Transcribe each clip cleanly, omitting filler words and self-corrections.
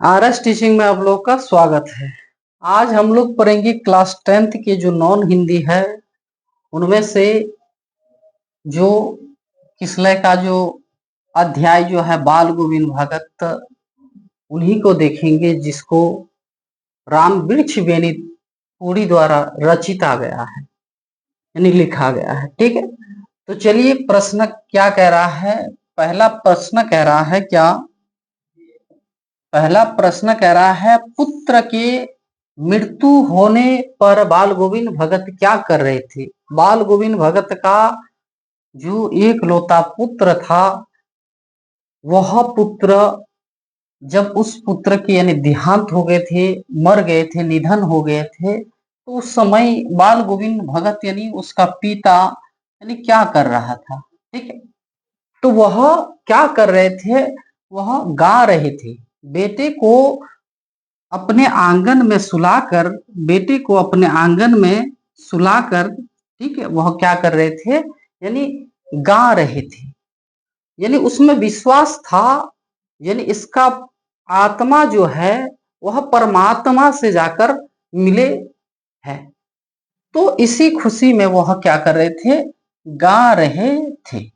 RS teaching में आप लोग का स्वागत है। आज हम लोग पढ़ेंगे क्लास 10th के जो नॉन हिंदी है उनमें से जो किसलय का जो अध्याय जो है बाल गोविंद भगत उन्हीं को देखेंगे जिसको राम वृक्ष बेनी पुरी द्वारा रचिता गया है यानी लिखा गया है। ठीक है, तो चलिए प्रश्न क्या कह रहा है। पहला प्रश्न कह रहा है पुत्र के मृत्यु होने पर बाल गोविंद भगत क्या कर रहे थे। बाल गोविंद भगत का जो एकलौता पुत्र था वह पुत्र जब उस पुत्र के यानी देहांत हो गए थे, मर गए थे, निधन हो गए थे, तो उस समय बाल गोविंद भगत यानी उसका पिता यानी क्या कर रहा था। ठीक है, तो वह क्या कर रहे थे, वह गा रहे थे। बेटे को अपने आंगन में सुलाकर ठीक है, वह क्या कर रहे थे यानी गा रहे थे। यानी उसमें विश्वास था, यानी इसका आत्मा जो है वह परमात्मा से जाकर मिले है। तो इसी खुशी में वह क्या कर रहे थे, गा रहे थे।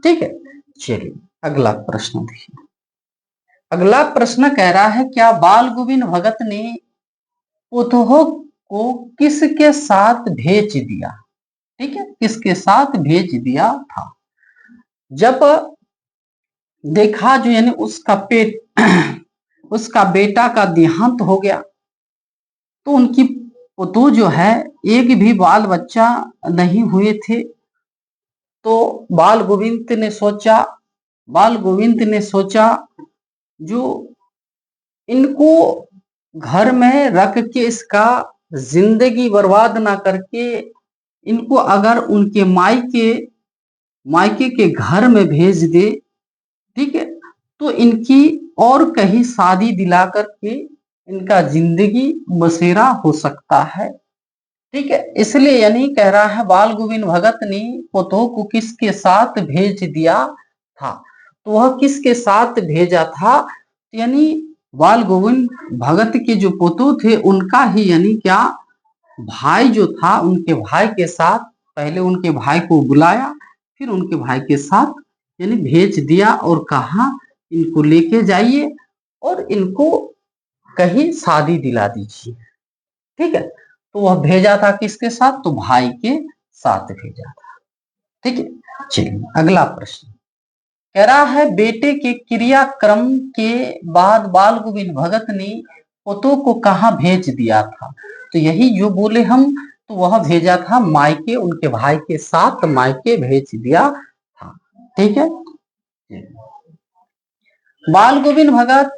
ठीक है, चलिए अगला प्रश्न देखिए। अगला प्रश्न कह रहा है क्या बाल गोविंद भगत ने पोतोह को किसके साथ भेज दिया। ठीक है, किसके साथ भेज दिया था। जब देखा जो यानी उसका बेटा का देहांत हो गया तो उनकी पोतो जो है एक भी बाल बच्चा नहीं हुए थे। तो बाल गोविंद ने सोचा जो इनको घर में रख के इसका जिंदगी बर्बाद ना करके इनको अगर उनके मायके के घर में भेज दे, ठीक है, तो इनकी और कहीं शादी दिला करके इनका जिंदगी बसेरा हो सकता है। ठीक है, इसलिए यानी कह रहा है बाल गोविंद भगत ने पोतों को किसके साथ भेज दिया था। तो वह किसके साथ भेजा था, यानी बाल गोविंद भगत के जो पोतों थे उनका ही यानी क्या भाई जो था, उनके भाई के साथ पहले उनके भाई को बुलाया, फिर उनके भाई के साथ यानी भेज दिया और कहा इनको लेके जाइए और इनको कहीं शादी दिला दीजिए। ठीक है, तो वह भेजा था किसके साथ, तो भाई के साथ भेजा था। ठीक है, चलिए अगला प्रश्न कह रहा है बेटे के क्रियाक्रम के बाद बाल गोविंद भगत ने पोतों को कहाँ भेज दिया था। तो यही जो बोले हम, तो वह भेजा था मायके, उनके भाई के साथ मायके भेज दिया था। ठीक है, बाल गोविंद भगत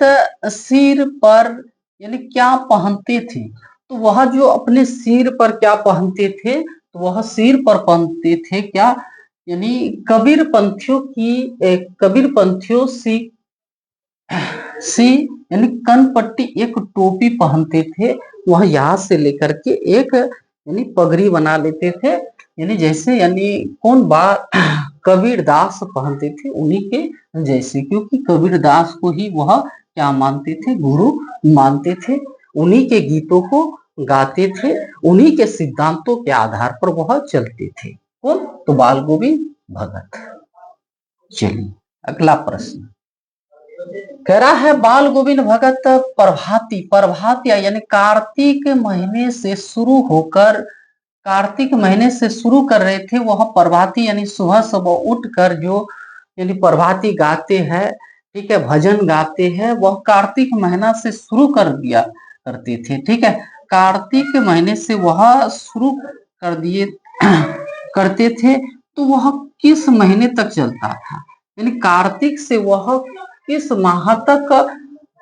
सिर पर यानी क्या पहनते थे। तो वह जो अपने सिर पर क्या पहनते थे, तो वह सिर पर पहनते थे क्या, यानी कबीर पंथियों सी यानी कनपट्टी एक टोपी पहनते थे। वह यहाँ से लेकर के एक यानी पगड़ी बना लेते थे, यानी जैसे यानी कबीर दास पहनते थे उन्हीं के जैसे, क्योंकि कबीर दास को ही वह क्या मानते थे, गुरु मानते थे। उन्हीं के गीतों को गाते थे, उन्हीं के सिद्धांतों के आधार पर वह चलते थे। कौन, तो बाल गोविंद भगत। चलिए अगला प्रश्न कह रहा है बाल गोविंद भगत प्रभाती यानी कार्तिक महीने से शुरू कर रहे थे। वह प्रभाती यानी सुबह सुबह उठकर जो यानी प्रभाती गाते हैं, ठीक है, भजन गाते हैं, वह कार्तिक महीना से शुरू कर दिया करते थे। ठीक है, कार्तिक महीने से वह शुरू कर दिए करते थे। तो वह किस महीने तक चलता था, यानी कार्तिक से वह किस माह तक,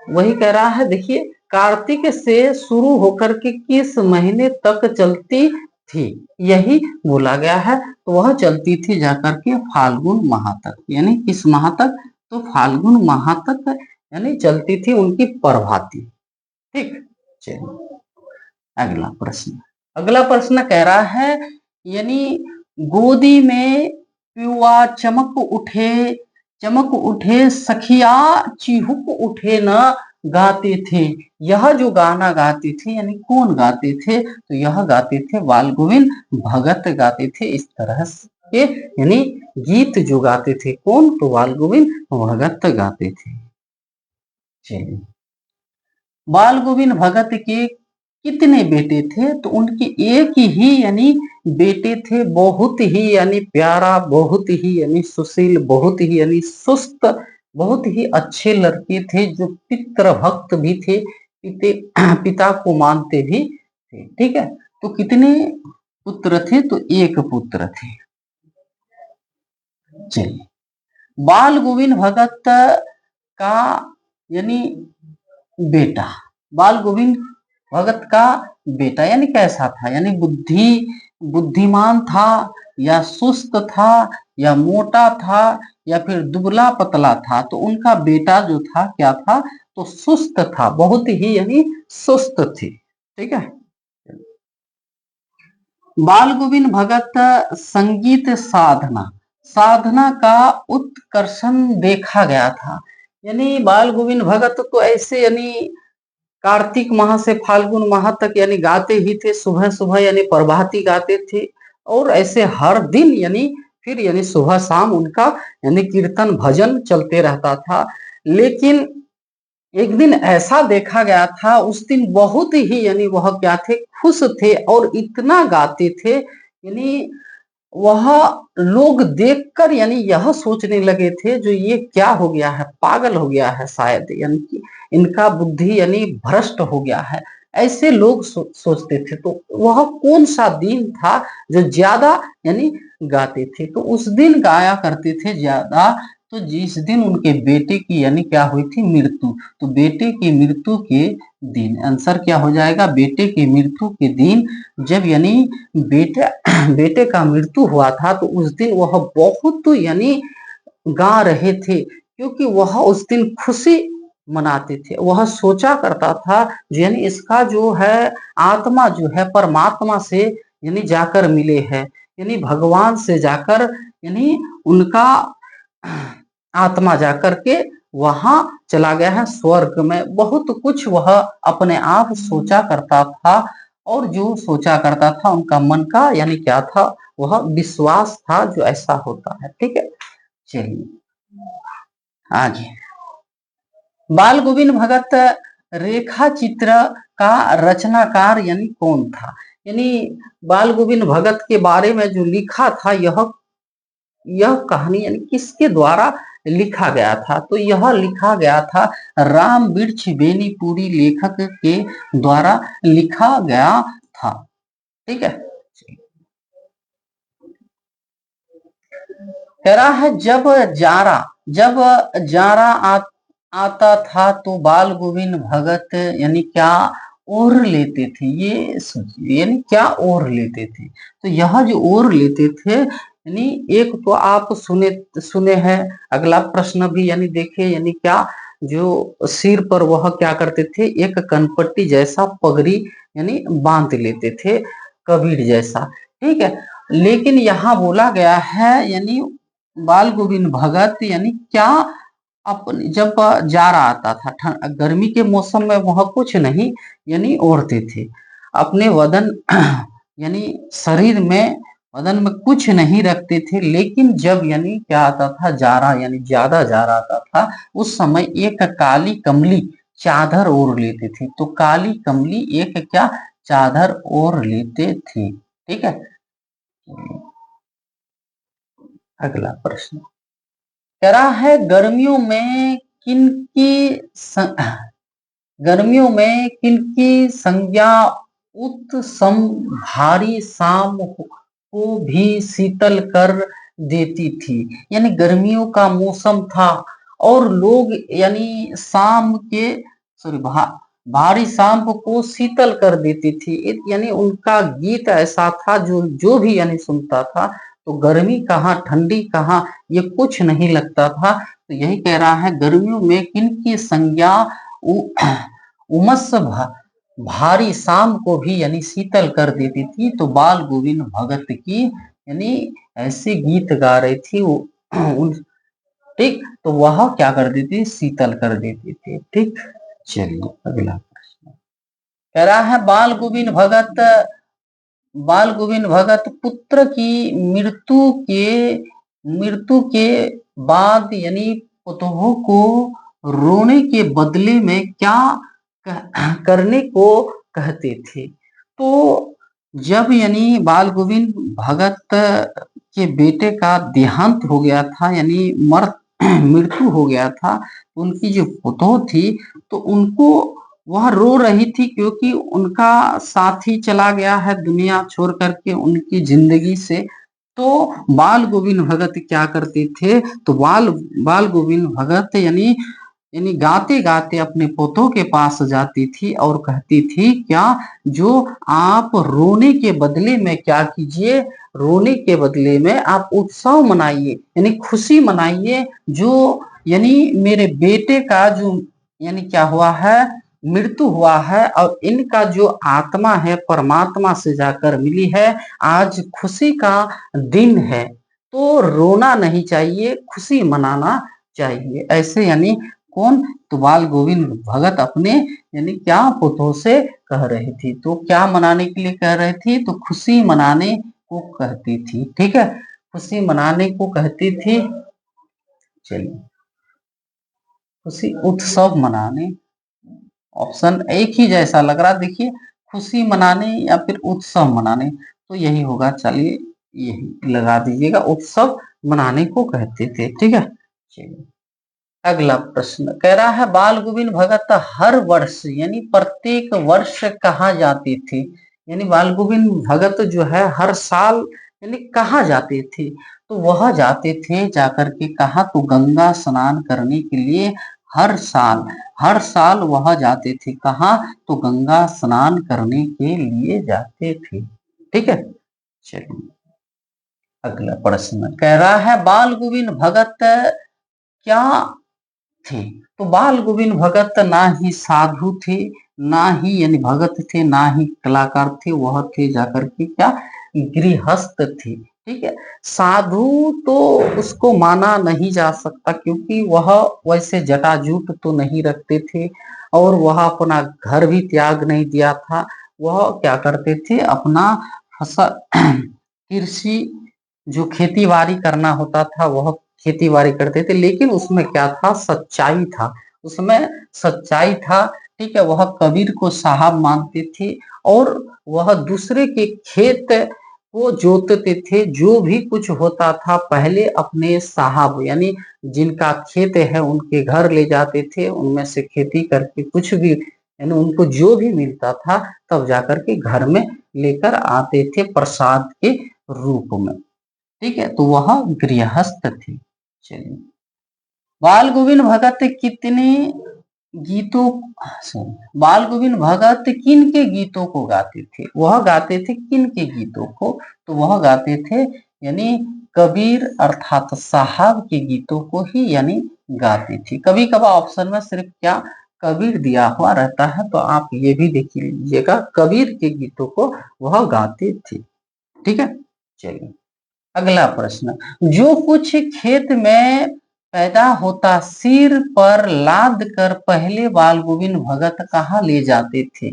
वही कह रहा है। देखिए कार्तिक से शुरू होकर के किस महीने तक चलती थी, यही बोला गया है। तो वह चलती थी जाकर के फाल्गुन माह तक, यानी किस माह तक, तो फाल्गुन माह तक यानी चलती थी उनकी प्रभाती। ठीक, चलिए अगला प्रश्न कह रहा है यानी गोदी में पियुआ चमक उठे सखिया चिहुक उठे न गाते थे। यह जो गाना गाते थे यानी कौन गाते थे, तो यह गाते थे बाल गोविंद भगत गाते थे। इस तरह के यानी गीत जो गाते थे कौन, तो बाल गोविंद भगत गाते थे। चलिए, बाल गोविंद भगत के कितने बेटे थे, तो उनके एक ही यानी बेटे थे, बहुत ही यानी प्यारा, बहुत ही यानी सुशील, बहुत ही यानी सुस्त, बहुत ही अच्छे लड़के थे, जो पितृ भक्त भी थे, पिता को मानते भी थे। ठीक है, तो कितने पुत्र थे, तो एक पुत्र थे। चलिए, बाल गोविंद भगत का यानी बेटा, बाल गोविंद भगत का बेटा यानी कैसा था, यानी बुद्धिमान था, या सुस्त था, या मोटा था, या फिर दुबला पतला था, तो उनका बेटा जो था क्या था, तो सुस्त था, बहुत ही यानी सुस्त थी। ठीक है, बाल गोविंद भगत संगीत साधना साधना का उत्कर्षण देखा गया था। यानी बाल गोविंद भगत तो ऐसे यानी कार्तिक माह से फाल्गुन माह तक यानी गाते ही थे, सुबह सुबह यानी प्रभाती गाते थे, और ऐसे हर दिन यानी फिर यानी सुबह शाम उनका यानी कीर्तन भजन चलते रहता था। लेकिन एक दिन ऐसा देखा गया था, उस दिन बहुत ही यानी वह क्या थे, खुश थे, और इतना गाते थे यानी वह लोग देखकर यानी यह सोचने लगे थे, जो ये क्या हो गया है, पागल हो गया है शायद, यानी कि इनका बुद्धि यानी भ्रष्ट हो गया है, ऐसे लोग सोचते थे। तो वह कौन सा दिन था जो ज्यादा यानी गाते थे, तो उस दिन गाया करते थे ज्यादा, तो जिस दिन उनके बेटे की यानी क्या हुई थी, मृत्यु, तो बेटे की मृत्यु के दिन, आंसर क्या हो जाएगा, बेटे की मृत्यु के दिन, जब यानी बेटे बेटे का मृत्यु हुआ था, तो उस दिन वह बहुत यानी गा रहे थे, क्योंकि वह उस दिन खुशी मनाते थे। वह सोचा करता था यानी इसका जो है आत्मा जो है परमात्मा से यानी जाकर मिले है, यानी भगवान से जाकर यानी उनका आत्मा जाकर के वहां चला गया है स्वर्ग में। बहुत कुछ वह अपने आप सोचा करता था, और जो सोचा करता था उनका मन का यानी क्या था, वह विश्वास था जो ऐसा होता है। ठीक है, चलिए आगे, बाल गोविंद भगत रेखा चित्र का रचनाकार यानी कौन था, यानी बाल गोविंद भगत के बारे में जो लिखा था, यह कहानी यानी किसके द्वारा लिखा गया था, तो यह लिखा गया था राम वृक्ष बेनीपुरी लेखक के द्वारा लिखा गया था। ठीक है, कह रहा है जब जारा आता था, तो बाल गोविंद भगत यानी क्या ओढ़ लेते थे, ये सोचिए, यानी क्या ओढ़ लेते थे, तो यह जो ओढ़ लेते थे यानी एक तो आप सुने हैं, अगला प्रश्न भी यानी देखिए, यानी क्या जो सिर पर वह क्या करते थे, एक कनपट्टी जैसा पगड़ी यानी बांध लेते थे, कबीर जैसा। ठीक है, लेकिन यहाँ बोला गया है यानी बाल गोविंद भगत यानी क्या अपने जब जाड़ा आता था, गर्मी के मौसम में वह कुछ नहीं यानी ओढ़ते थे अपने वदन यानी शरीर में, बदन में कुछ नहीं रखते थे। लेकिन जब यानी क्या आता था, जाड़ा यानी ज्यादा जाड़ा आता था, उस समय एक काली कमली चादर ओढ़ लेते थे, तो काली कमली एक क्या चादर ओढ़ लेते थे। ठीक है, अगला प्रश्न कह रहा है गर्मियों में किनकी संज्ञा उत्सम भारी शाम को भी शीतल कर देती थी, यानी गर्मियों का मौसम था, और लोग यानी शाम के सॉरी भारी शाम को शीतल कर देती थी, यानी उनका गीत ऐसा था जो जो भी यानी सुनता था, तो गर्मी कहाँ ठंडी कहाँ ये कुछ नहीं लगता था। तो यही कह रहा है गर्मियों में किनकी संज्ञा उमस भारी शाम को भी यानी शीतल कर देती थी, तो बाल गोविंद भगत की यानी ऐसे गीत गा रही थी वो उन, ठीक, तो वह क्या कर देती, शीतल कर देती थी। ठीक, चलिए अगला प्रश्न कह रहा है बाल गोविंद भगत पुत्र की मृत्यु के बाद यानी पुतोह को रोने के बदले में क्या करने को कहते थे। तो जब यानी बाल गोविंद भगत के बेटे का देहांत हो गया था यानी मृत्यु हो गया था, उनकी जो पुतोह थी तो उनको वह रो रही थी क्योंकि उनका साथी चला गया है दुनिया छोड़ करके उनकी जिंदगी से। तो बाल गोविंद भगत क्या करते थे, तो बाल गोविंद भगत यानी यानी गाते गाते अपने पोतों के पास जाती थी और कहती थी क्या, जो आप रोने के बदले में क्या कीजिए, रोने के बदले में आप उत्सव मनाइए यानी खुशी मनाइए, जो यानी मेरे बेटे का जो यानी क्या हुआ है, मृत्यु हुआ है और इनका जो आत्मा है परमात्मा से जाकर मिली है, आज खुशी का दिन है तो रोना नहीं चाहिए, खुशी मनाना चाहिए। ऐसे यानी कौन, तो बाल गोविंद भगत अपने यानी क्या पुतों से कह रही थी। तो क्या मनाने के लिए कह रही थी, तो खुशी मनाने को कहती थी। ठीक है, खुशी मनाने को कहती थी। चलिए खुशी उत्सव मनाने, ऑप्शन एक ही जैसा लग रहा, देखिए खुशी मनाने या फिर उत्सव मनाने, तो यही होगा। चलिए यही लगा दीजिएगा, उत्सव मनाने को कहते थे। ठीक है, चलिए अगला प्रश्न कह रहा है बाल गोविंद भगत हर वर्ष यानी प्रत्येक वर्ष कहाँ जाते थे। यानी बाल गोविंद भगत जो है हर साल यानी कहाँ जाते थे, तो वह जाते थे जाकर के कहा, तो गंगा स्नान करने के लिए हर साल वह जाते थे कहा, तो गंगा स्नान करने के लिए जाते थे। ठीक है, चलिए अगला प्रश्न कह रहा है बाल गोविंद भगत क्या थे। तो बाल गोविंद भगत ना ही साधु थे, ना ही यानी भगत थे, ना ही कलाकार थे, वह थे जाकर के क्या, गृहस्थ थे। ठीक है, साधु तो उसको माना नहीं जा सकता क्योंकि वह वैसे जटाजूट तो नहीं रखते थे और वह अपना घर भी त्याग नहीं दिया था। वह क्या करते थे, अपना फसल कृषि जो खेती बाड़ी करना होता था वह खेती बाड़ी करते थे, लेकिन उसमें क्या था, सच्चाई था, उसमें सच्चाई था। ठीक है, वह कबीर को साहब मानते थे और वह दूसरे के खेत को जोतते थे, जो भी कुछ होता था पहले अपने साहब यानी जिनका खेत है उनके घर ले जाते थे, उनमें से खेती करके कुछ भी यानी उनको जो भी मिलता था तब जाकर के घर में लेकर आते थे प्रसाद के रूप में। ठीक है, तो वह गृहस्थ थे। चलिए बाल गोविंद भगत कितने गीतों बाल गोविंद भगत किन के गीतों को गाते थे, वह गाते थे किन के गीतों को, तो वह गाते थे यानी कबीर अर्थात साहब के गीतों को ही यानी गाते थे। कभी कभार ऑप्शन में सिर्फ क्या कबीर दिया हुआ रहता है, तो आप ये भी देख लीजिएगा कबीर के गीतों को वह गाते थे। ठीक है, चलिए अगला प्रश्न, जो कुछ खेत में पैदा होता सिर पर लाद कर पहले बाल गोविंद भगत कहाँ ले जाते थे।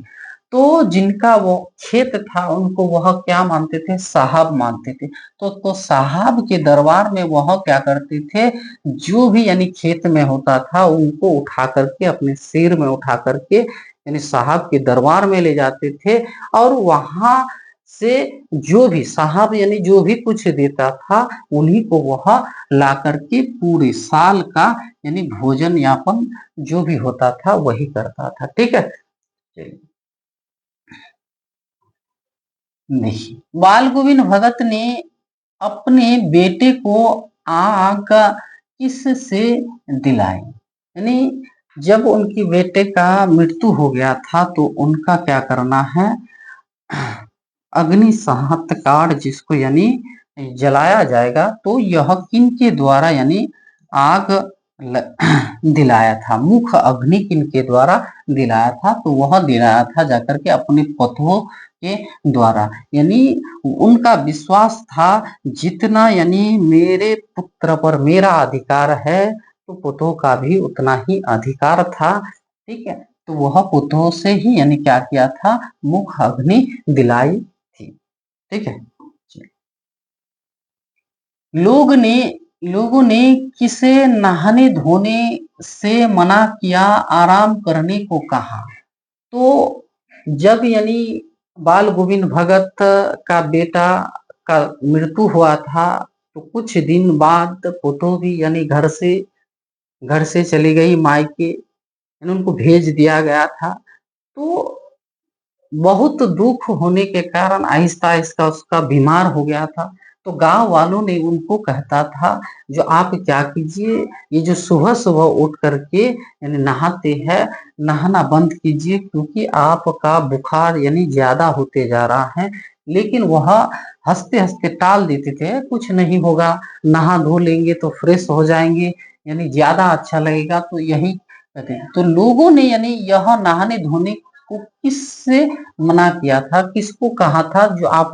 तो जिनका वो खेत था उनको वह क्या मानते थे, साहब मानते थे। तो साहब के दरबार में वह क्या करते थे, जो भी यानी खेत में होता था उनको उठा करके अपने सिर में उठा करके यानी साहब के दरबार में ले जाते थे और वहां से जो भी साहब यानी जो भी कुछ देता था उन्हीं को वह ला करके पूरे साल का यानी भोजन यापन जो भी होता था वही करता था। ठीक है, चलिए नहीं, बाल गोविंद भगत ने अपने बेटे को आग किस से दिलाई, यानी जब उनकी बेटे का मृत्यु हो गया था तो उनका क्या करना है, अग्नि संहतकार जिसको यानी जलाया जाएगा, तो यह किन के द्वारा यानी आग दिलाया था, मुख अग्नि किन के द्वारा दिलाया था, तो वह दिलाया था जाकर के अपने पतों के द्वारा। यानी उनका विश्वास था जितना यानी मेरे पुत्र पर मेरा अधिकार है तो पुतों का भी उतना ही अधिकार था। ठीक है, तो वह पुतों से ही यानी क्या किया था, मुख अग्नि दिलाई थी। ठीक है, लोग ने लोगों ने किसे नहाने धोने से मना किया, आराम करने को कहा। तो जब यानी बाल गोविंद भगत का बेटा का मृत्यु हुआ था, तो कुछ दिन बाद पुतों भी यानी घर से चली गई मायके, यानी उनको भेज दिया गया था। तो बहुत दुख होने के कारण आहिस्ता-आहिस्ता उसका बीमार हो गया था। तो गाँव वालों ने उनको कहता था, जो आप क्या कीजिए, ये जो सुबह-सुबह उठ कर के यानी नहाते हैं, नहाना बंद कीजिए, क्योंकि आपका बुखार यानी ज़्यादा होते जा रहा है। लेकिन वह हँसते-हँसते टाल देते थे, कुछ नहीं होगा, नहा धो लेंगे तो फ्रेश हो जाएँगे, यानी ज़्यादा अच्छा लगेगा, तो यही कहते हैं। तो लोगों ने यानी यह नहाने धोने को किससे मना किया था, किसको कहा था, जो आप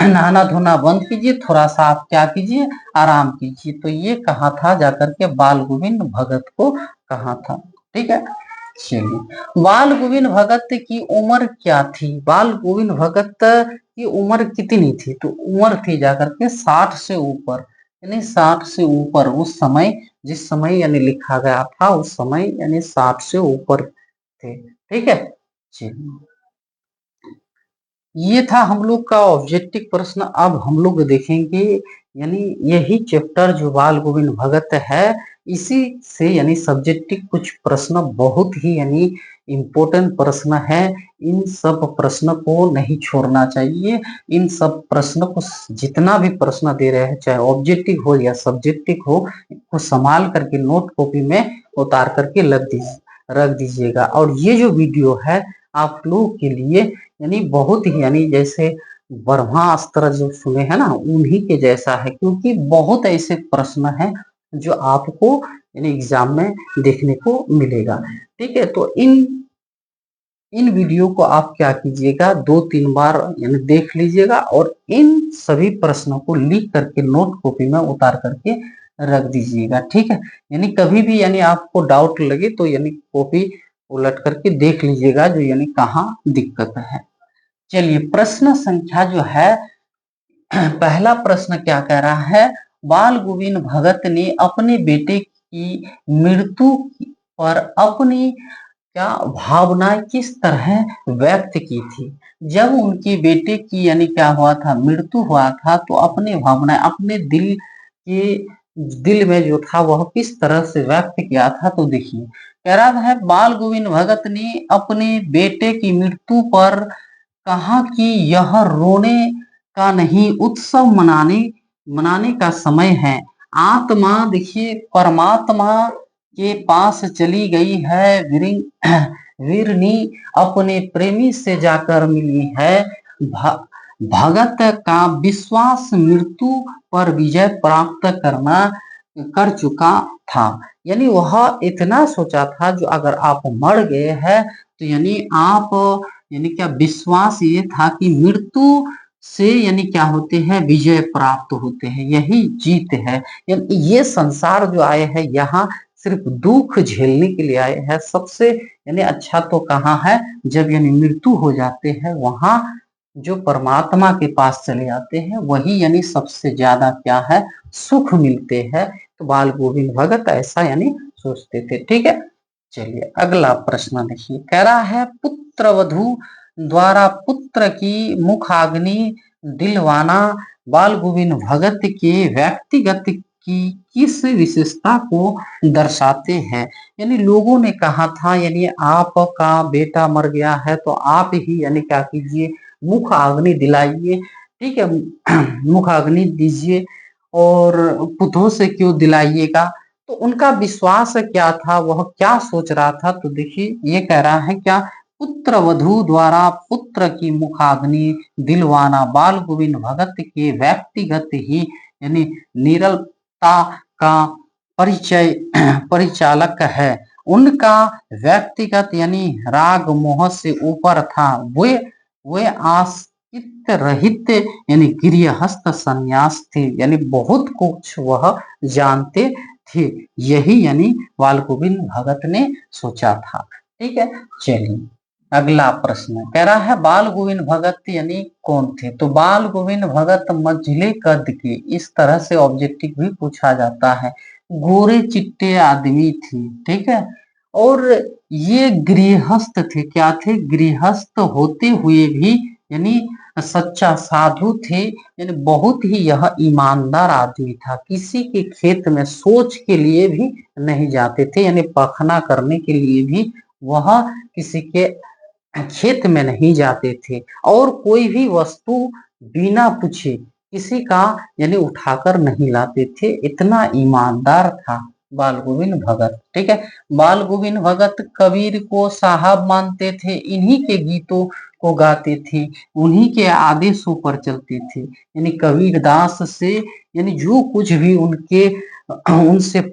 नहाना धोना बंद कीजिए, थोड़ा-सा आप क्या कीजिए, आराम कीजिए। तो ये कहा था जाकर के बाल गोविंद भगत को कहा था। ठीक है? चलिए, बाल गोविंद भगत की उम्र क्या थी? बाल गोविंद भगत की उम्र कितनी थी? तो उम्र थी जाकर के 60 से ऊपर, यानी 60 से ऊपर उस समय, जिस समय यानी लिखा गया था, उस समय यानी 60 से ऊपर थे। ठीक है? चलिए, ये था हम लोग का ऑब्जेक्टिव प्रश्न। अब हम लोग देखेंगे यानी यही चैप्टर जो बाल गोविंद भगत है, इसी से यानी सब्जेक्टिव कुछ प्रश्न बहुत ही यानी इम्पोर्टेंट प्रश्न है। इन सब प्रश्न को नहीं छोड़ना चाहिए। इन सब प्रश्न को जितना भी प्रश्न दे रहे हैं, चाहे ऑब्जेक्टिव हो या सब्जेक्टिव हो, इनको संभाल करके नोट कॉपी में उतार करके रख दीजिएगा। और ये जो वीडियो है आप लोगों के लिए यानी बहुत ही यानी जैसे ब्रह्मास्त्र जो सुने हैं ना, उन्हीं के जैसा है, क्योंकि बहुत ऐसे प्रश्न हैं जो आपको यानी एग्जाम में देखने को मिलेगा। ठीक है, तो इन वीडियो को आप क्या कीजिएगा, 2-3 बार यानी देख लीजिएगा, और इन सभी प्रश्नों को लिख करके नोट कॉपी में उतार करके रख दीजिएगा। ठीक है, यानी कभी भी यानी आपको डाउट लगे तो यानी कॉपी उलट करके देख लीजिएगा, जो यानी कहाँ दिक्कत है। चलिए, प्रश्न संख्या जो है, पहला प्रश्न क्या कह रहा है, बाल गोविंद भगत ने अपने बेटे की मृत्यु पर अपनी क्या भावनाएं किस तरह व्यक्त की थी। जब उनके बेटे की यानी क्या हुआ था, मृत्यु हुआ था, तो अपनी भावनाएं अपने दिल में जो था वह किस तरह से व्यक्त किया था। तो देखिए, कह रहा है बाल गोविंद भगत ने अपने बेटे की मृत्यु पर कहा कि यह रोने का नहीं, उत्सव मनाने मनाने का समय है। आत्मा देखिए परमात्मा के पास चली गई है, वीरनी अपने प्रेमी से जाकर मिली है। भगत का विश्वास मृत्यु पर विजय प्राप्त कर चुका था। यानी वह इतना सोचा था, जो अगर आप मर गए हैं तो यानी आप यानी क्या विश्वास ये था कि मृत्यु से यानी क्या होते हैं, विजय प्राप्त होते हैं, यही जीत है। यानी ये संसार जो आए हैं, यहाँ सिर्फ दुख झेलने के लिए आए हैं। सबसे यानी अच्छा तो कहाँ है, जब यानी मृत्यु हो जाते हैं, वहां जो परमात्मा के पास चले जाते हैं, वही यानी सबसे ज्यादा क्या है, सुख मिलते हैं। तो बाल गोविंद भगत ऐसा यानी सोचते थे। ठीक है, चलिए अगला प्रश्न देखिए, कह रहा है पुत्र वधू द्वारा पुत्र की मुखाग्नि दिलवाना बाल गोविंद भगत के व्यक्तिगत की किस विशेषता को दर्शाते हैं। यानी लोगों ने कहा था, यानी आपका बेटा मर गया है तो आप ही यानी क्या कीजिए, मुख अग्नि दिलाइए। ठीक है, मुख अग्नि दीजिए, और पुतों से क्यों दिलाइएगा। तो उनका विश्वास क्या था, वह क्या सोच रहा था। तो देखिए, ये कह रहा है क्या, पुत्र वधू द्वारा पुत्र की मुखाग्नि दिलवाना बाल गोविंद भगत के व्यक्तिगत ही यानी निरलता का परिचय परिचालक है। उनका व्यक्तिगत यानी राग मोह से ऊपर था। वे आस्तिक रहित यानी गृहस्थ संन्यास थे, यानी बहुत कुछ वह जानते थे। यही यानी बाल गोविंद भगत ने सोचा था। ठीक है। चलिए अगला प्रश्न कह रहा है बाल गोविंद भगत यानी कौन थे? तो बाल गोविंद भगत मझले कद के, इस तरह से ऑब्जेक्टिव भी पूछा जाता है, गोरे चिट्टे आदमी थे, ठीक है। और ये गृहस्थ थे, क्या थे? गृहस्थ होते हुए भी यानी सच्चा साधु थे, यानी बहुत ही यह ईमानदार आदमी था, किसी के खेत में सोच के लिए भी नहीं जाते थे, यानी पखना करने के लिए भी वह किसी के खेत में नहीं जाते थे, और कोई भी वस्तु बिना पूछे किसी का यानी उठाकर नहीं लाते थे, इतना ईमानदार था बाल गोविंद भगत, ठीक है। बाल गोविंद भगत कबीर को साहब मानते थे, इन्हीं के गीतों को गाते थे, उन्हीं के आदेशों पर चलते थे, यानी कबीर दास से यानी जो कुछ भी उनके उनसे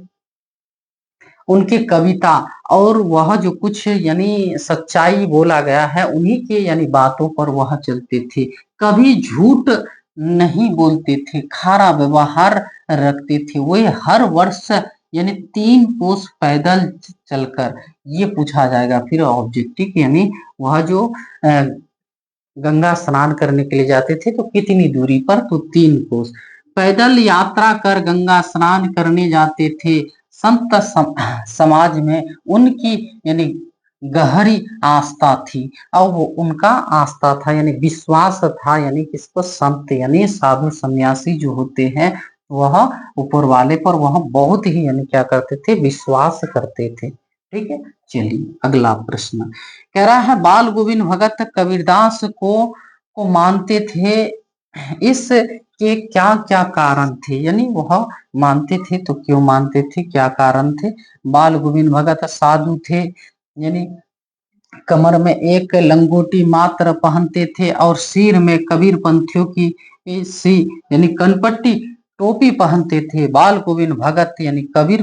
उनकी कविता और वह जो कुछ यानी सच्चाई बोला गया है, उन्हीं के यानी बातों पर वह चलते थे, कभी झूठ नहीं बोलते थे, खारा व्यवहार रखते थे, वे हर वर्ष यानी 3 कोस पैदल चलकर, ये पूछा जाएगा फिर ऑब्जेक्टिव, यानी वह जो गंगा स्नान करने के लिए जाते थे तो कितनी दूरी पर? तो 3 कोस पैदल यात्रा कर गंगा स्नान करने जाते थे। संत समाज में उनकी यानी गहरी आस्था थी, और वो उनका आस्था था यानी विश्वास था, यानी किसको? संत यानी साधु सन्यासी जो होते हैं, वह ऊपर वाले पर वह बहुत ही यानी क्या करते थे? विश्वास करते थे, ठीक है। चलिए अगला प्रश्न कह रहा है बाल गोविंद भगत कबीरदास को मानते थे, इस के क्या क्या कारण थे? यानी वह मानते थे तो क्यों मानते थे, क्या कारण थे? बाल गोविंद भगत साधु थे, यानी कमर में एक लंगोटी मात्र पहनते थे, और सिर में कबीर पंथियों की सी यानी कनपट्टी टोपी पहनते थे। बाल गोविंद भगत यानी कबीर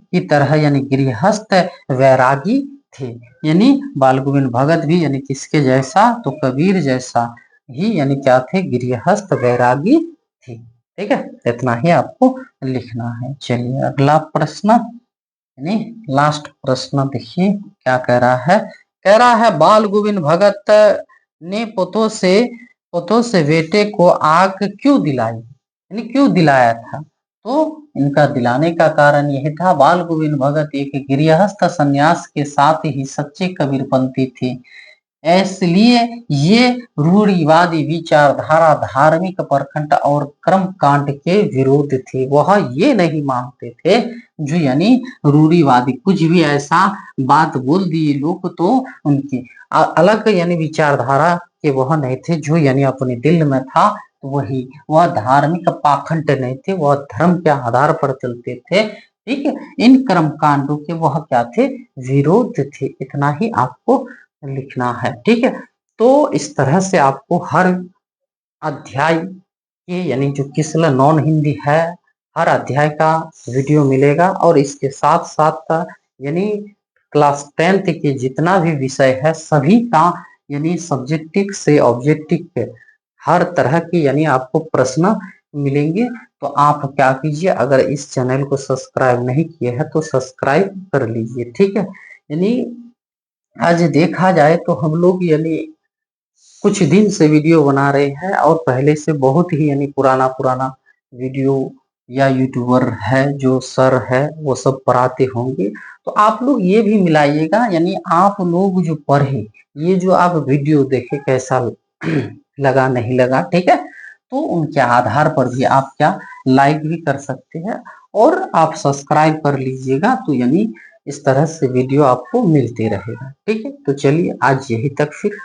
की तरह यानी गृहस्थ वैरागी थे, यानी बाल गोविंद भगत भी यानी किसके जैसा? तो कबीर जैसा ही यानी क्या थे? गृहस्थ वैरागी थे, ठीक है। इतना ही आपको लिखना है। चलिए अगला प्रश्न यानी लास्ट प्रश्न देखिए क्या कह रहा है। कह रहा है बाल गोविंद भगत ने पोतों से बेटे को आग क्यों दिलाई, यानी क्यों दिलाया था? तो इनका दिलाने का कारण यह था, बाल गोविंद भगत एक गृहस्थ संन्यास के साथ ही सच्चे कबीरपंथी थे, इसलिए ये रूढ़िवादी विचारधारा, धार्मिक परखंड और कर्म कांड के विरोध थे। वह ये नहीं मानते थे जो यानी रूढ़िवादी कुछ भी ऐसा बात बोल दिए लोग तो उनकी अलग यानी विचारधारा के वह नहीं थे, जो यानी अपने दिल में था वही, वह धार्मिक पाखंड नहीं थे, वह धर्म के आधार पर चलते थे, ठीक है। इन कर्म कांडों के वह क्या थे? विरोध थे। इतना ही आपको लिखना है, ठीक है। तो इस तरह से आपको हर अध्याय के यानी जो किसला नॉन हिंदी है, हर अध्याय का वीडियो मिलेगा, और इसके साथ साथ यानी क्लास 10th के जितना भी विषय है सभी का यानी सब्जेक्टिव से ऑब्जेक्टिव के हर तरह की यानी आपको प्रश्न मिलेंगे। तो आप क्या कीजिए, अगर इस चैनल को सब्सक्राइब नहीं किए हैं तो सब्सक्राइब कर लीजिए, ठीक है। यानी आज देखा जाए तो हम लोग यानी कुछ दिन से वीडियो बना रहे हैं, और पहले से बहुत ही यानी पुराना पुराना वीडियो या यूट्यूबर है जो सर है वो सब पढ़ाते होंगे, तो आप लोग ये भी मिलाइएगा, यानी आप लोग जो पढ़े, ये जो आप वीडियो देखे कैसा लगा नहीं लगा, ठीक है। तो उनके आधार पर भी आप क्या लाइक भी कर सकते हैं, और आप सब्सक्राइब कर लीजिएगा, तो यानी इस तरह से वीडियो आपको मिलते रहेगा, ठीक है। तो चलिए आज यही तक फिर